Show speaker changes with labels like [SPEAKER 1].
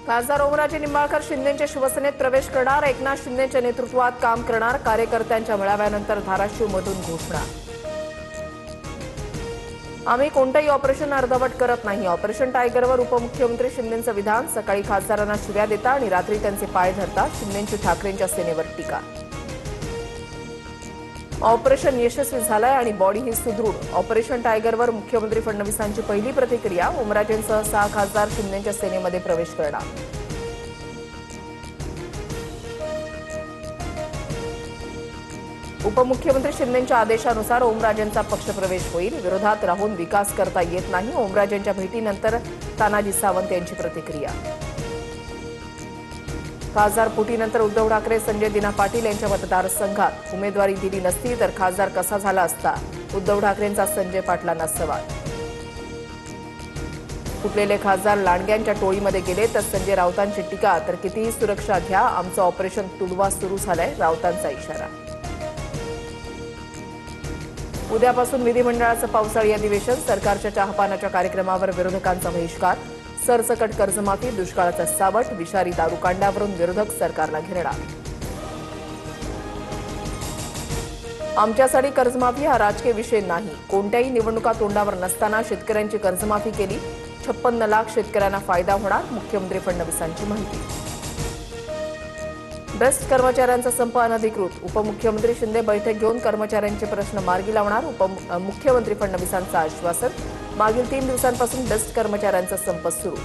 [SPEAKER 1] खासदार ओमराजे निंबाळकर शिंदेच्या शिवसेनेत प्रवेश करणार, एकनाथ शिंदेच्या नेतृत्वात काम करणार, कार्यकर्त्यांच्या मेळाव्यानंतर धाराशिवमधून घोषणा। आम्ही कोणतेही ऑपरेशन अर्धवट करत नाही, ऑपरेशन टायगरवर उपमुख्यमंत्री शिंदेंचं विधान। सकाळी खासदारांना शिव्या देता आणि रात्री त्यांचे पाय धरता, शिंदेंची ठाकरेंच्या सेनेवर टीका। ऑपरेशन यशस्वी झालंय आणि बॉडी ही सुदृढ, ऑपरेशन टायगरवर मुख्यमंत्री फडणवीसांची पहिली प्रतिक्रिया। ओमराजेंसह 6 खासदार शिंदेच्या सेनेमध्ये प्रवेश करणार। उपमुख्यमंत्री शिंदेंच्या आदेशानुसार ओमराजेंचा पक्षप्रवेश होईल, विरोधात राहून विकास करता येत नाही। ओमराजेंच्या भेटीनंतर तानाजी सावंत यांची प्रतिक्रिया। खासदार फुटीनंतर उद्धव ठाकरे संजय दिना पाटील यांच्या मतदारसंघात उमेदवारी दिली नसती तर खासदार कसा झाला असता, उद्धव ठाकरेंचा संजय पाटलांना सवाल। फुटलेले खासदार लांडग्यांच्या टोळीमध्ये गेले तर संजय राऊतांची टीका, तर कितीही सुरक्षा घ्या, आमचं ऑपरेशन तुडवा सुरू झालंय, राऊतांचा इशारा। उद्यापासून विधिमंडळाचं पावसाळी अधिवेशन, सरकारच्या चहापानाच्या कार्यक्रमावर विरोधकांचा बहिष्कार। सरसकट कर्जमाफी, दुष्काळाचा सावट, विषारी दारूकांडावरून विरोधक सरकारला घेरणार। आमच्यासाठी कर्जमाफी हा राजकीय विषय नाही, कोणत्याही निवडणुका तोंडावर नसताना शेतकऱ्यांची कर्जमाफी केली, 56 लाख शेतकऱ्यांना फायदा होणार, मुख्यमंत्री फडणवीसांची माहिती। बेस्ट कर्मचाऱ्यांचा संप अनधिकृत, उपमुख्यमंत्री शिंदे बैठक घेऊन कर्मचाऱ्यांचे प्रश्न मार्गी लावणार, मुख्यमंत्री फडणवीसांचं आश्वासन। मागील 3 दिवसांपासून बेस्ट कर्मचाऱ्यांचा संप सुरू।